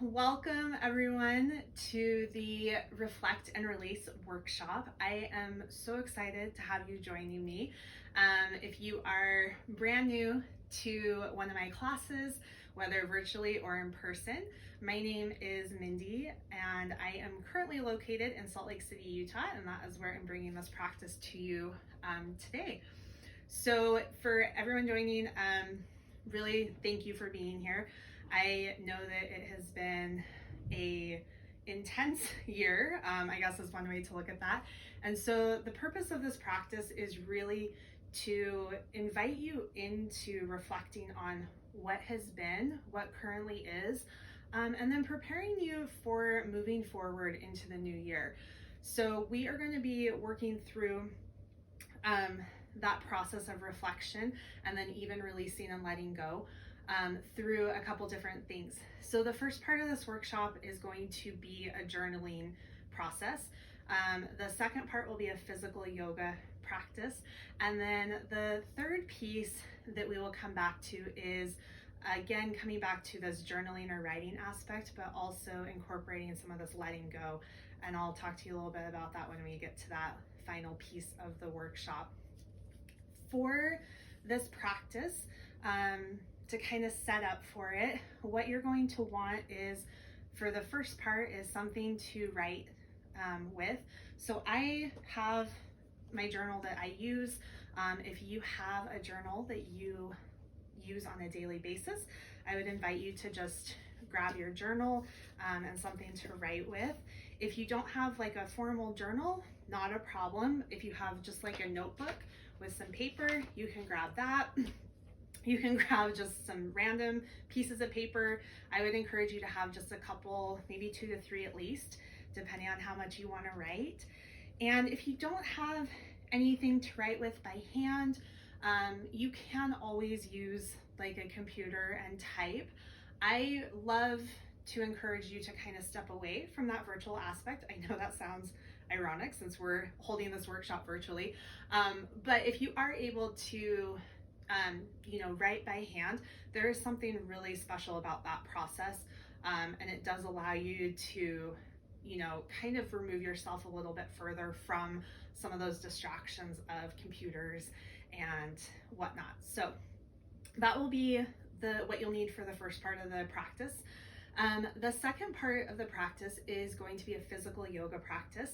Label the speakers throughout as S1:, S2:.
S1: welcome everyone to the Reflect and Release workshop. I am so excited to have you joining me. If you are brand new to one of my classes, whether virtually or in person, my name is Mindy and I am currently located in Salt Lake City, Utah, and that is where I'm bringing this practice to you today. So for everyone joining, really thank you for being here. I know that it has been a intense year, I guess is one way to look at that. And so the purpose of this practice is really to invite you into reflecting on what has been, what currently is, and then preparing you for moving forward into the new year. So we are going to be working through that process of reflection and then even releasing and letting go through a couple different things. So the first part of this workshop is going to be a journaling process. The second part will be a physical yoga practice. And then the third piece that we will come back to is, again, coming back to this journaling or writing aspect, but also incorporating some of this letting go. And I'll talk to you a little bit about that when we get to that final piece of the workshop. For this practice, to kind of set up for it, what you're going to want is, for the first part, is something to write with. So I have my journal that I use. If you have a journal that you use on a daily basis, I would invite you to just grab your journal and something to write with. If you don't have like a formal journal, not a problem. If you have just like a notebook with some paper, you can grab that. You can grab just some random pieces of paper. I would encourage you to have just a couple, maybe 2 to 3 at least, depending on how much you want to write. And if you don't have anything to write with by hand, you can always use like a computer and type. I love to encourage you to kind of step away from that virtual aspect. I know that sounds ironic since we're holding this workshop virtually, but if you are able to write by hand, there is something really special about that process, and it does allow you to kind of remove yourself a little bit further from some of those distractions of computers and whatnot. So that will be what you'll need for the first part of the practice. The second part of the practice is going to be a physical yoga practice,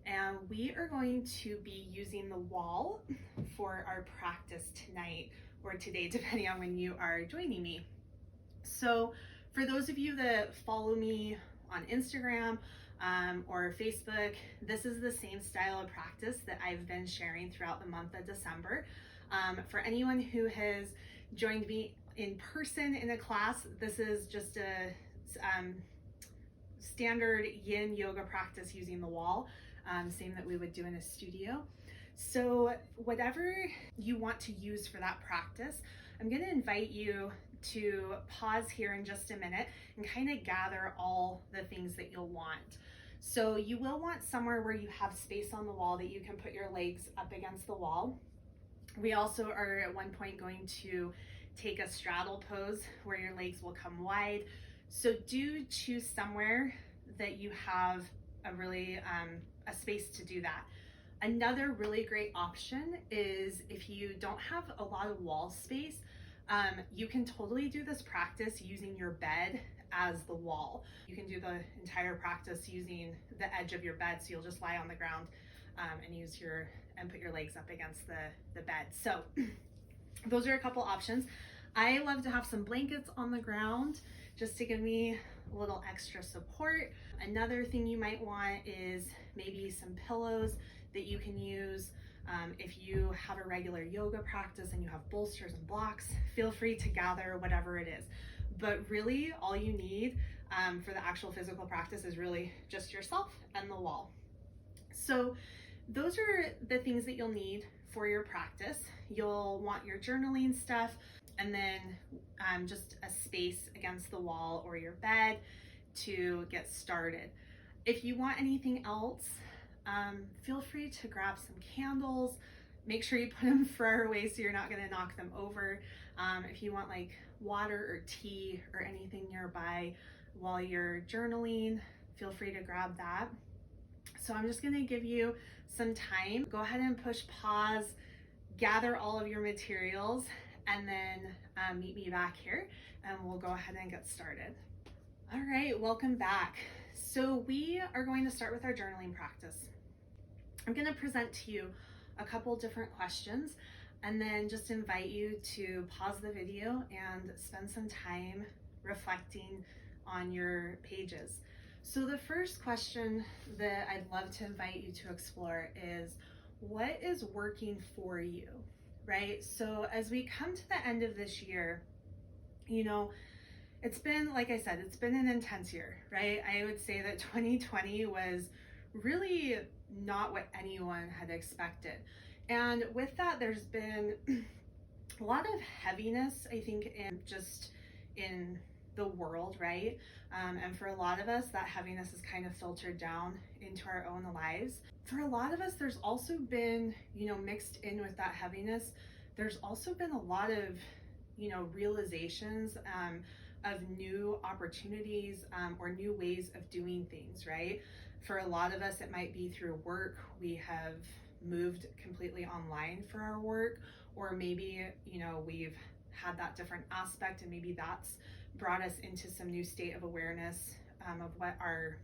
S1: and we are going to be using the wall for our practice tonight or today, depending on when you are joining me. So for those of you that follow me on Instagram or Facebook, this is the same style of practice that I've been sharing throughout the month of December. For anyone who has joined me in person in a class, this is just a standard yin yoga practice using the wall, same that we would do in a studio. So whatever you want to use for that practice, I'm going to invite you to pause here in just a minute and kind of gather all the things that you'll want. So you will want somewhere where you have space on the wall that you can put your legs up against the wall. We also are at one point going to take a straddle pose where your legs will come wide. So do choose somewhere that you have a really a space to do that. Another really great option is if you don't have a lot of wall space, you can totally do this practice using your bed as the wall. You can do the entire practice using the edge of your bed, so you'll just lie on the ground and put your legs up against the bed. So those are a couple options. I love to have some blankets on the ground just to give me a little extra support. Another thing you might want is maybe some pillows that you can use. If you have a regular yoga practice and you have bolsters and blocks, feel free to gather whatever it is. But really all you need for the actual physical practice is really just yourself and the wall. So those are the things that you'll need for your practice. You'll want your journaling stuff, and then just a space against the wall or your bed to get started. If you want anything else, feel free to grab some candles. Make sure you put them far away so you're not going to knock them over. If you want like water or tea or anything nearby, while you're journaling, feel free to grab that. So I'm just gonna give you some time. Go ahead and push pause, gather all of your materials, and then meet me back here and we'll go ahead and get started. All right, welcome back. So we are going to start with our journaling practice. I'm going to present to you a couple different questions and then just invite you to pause the video and spend some time reflecting on your pages. So the first question that I'd love to invite you to explore is, what is working for you, right? So as we come to the end of this year, it's been, like I said, it's been an intense year, right? I would say that 2020 was really not what anyone had expected. And with that, there's been a lot of heaviness, I think, in the world, right? And for a lot of us, that heaviness is kind of filtered down into our own lives. For a lot of us, there's also been, mixed in with that heaviness, there's also been a lot of, realizations of new opportunities or new ways of doing things, right? For a lot of us, it might be through work. We have moved completely online for our work, or maybe, we've had that different aspect and maybe that's brought us into some new state of awareness of what our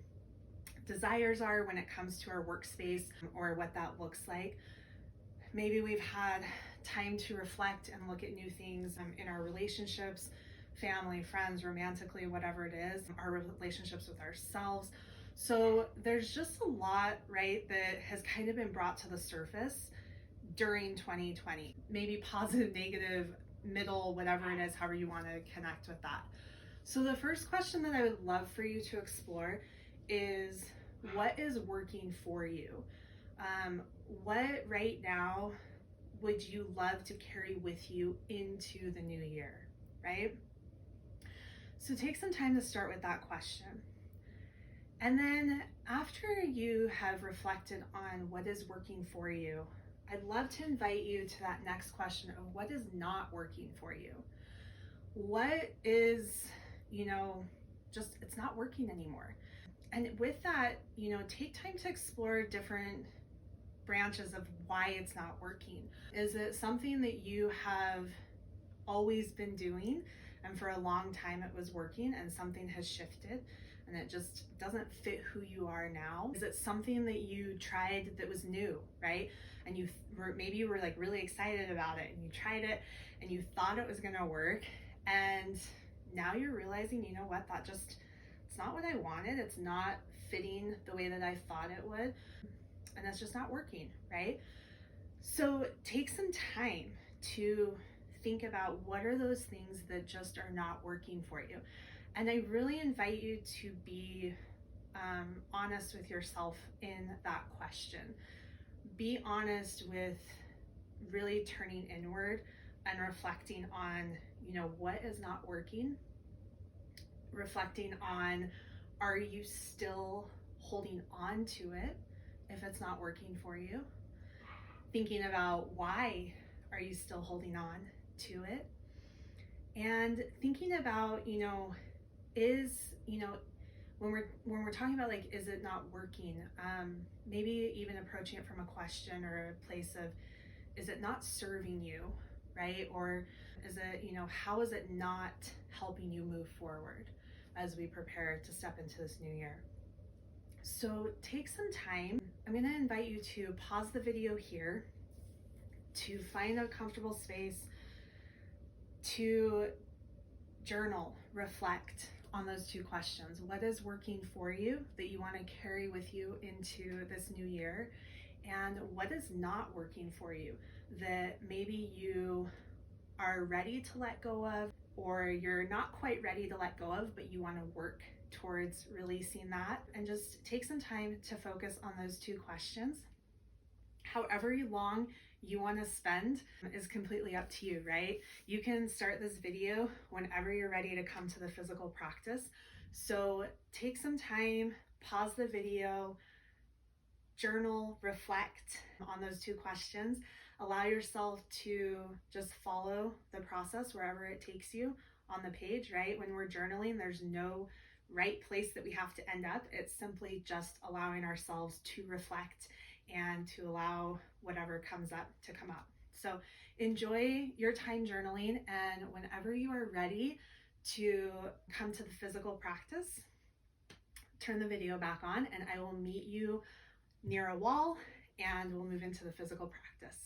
S1: desires are when it comes to our workspace or what that looks like. Maybe we've had time to reflect and look at new things in our relationships, family, friends, romantically, whatever it is, our relationships with ourselves. So there's just a lot, right, that has kind of been brought to the surface during 2020. Maybe positive, negative, middle, whatever it is, however you want to connect with that. So the first question that I would love for you to explore is, what is working for you? What right now would you love to carry with you into the new year, right? So take some time to start with that question. And then after you have reflected on what is working for you, I'd love to invite you to that next question of what is not working for you. What is, it's not working anymore. And with that, take time to explore different branches of why it's not working. Is it something that you have always been doing and for a long time it was working and something has shifted and it just doesn't fit who you are now? Is it something that you tried that was new, right? And maybe you were like really excited about it and you tried it and you thought it was gonna work, and now you're realizing, it's not what I wanted. It's not fitting the way that I thought it would, and it's just not working, right? So take some time to think about what are those things that just are not working for you. And I really invite you to be honest with yourself in that question. Be honest with really turning inward and reflecting on, what is not working? Reflecting on, are you still holding on to it if it's not working for you? Thinking about, why are you still holding on to it? And thinking about, when we're talking about like, is it not working? Maybe even approaching it from a question or a place of, is it not serving you, right? Or is it, how is it not helping you move forward as we prepare to step into this new year? So take some time. I'm going to invite you to pause the video here, to find a comfortable space, to journal, reflect on those two questions. What is working for you that you want to carry with you into this new year? And what is not working for you that maybe you are ready to let go of, or you're not quite ready to let go of, but you want to work towards releasing that? And just take some time to focus on those two questions. However long you want to spend is completely up to you, right? You can start this video whenever you're ready to come to the physical practice. So take some time, pause the video, journal, reflect on those two questions. Allow yourself to just follow the process wherever it takes you on the page, right? When we're journaling, there's no right place that we have to end up. It's simply just allowing ourselves to reflect and to allow whatever comes up to come up. So enjoy your time journaling, and whenever you are ready to come to the physical practice, turn the video back on and I will meet you near a wall and we'll move into the physical practice.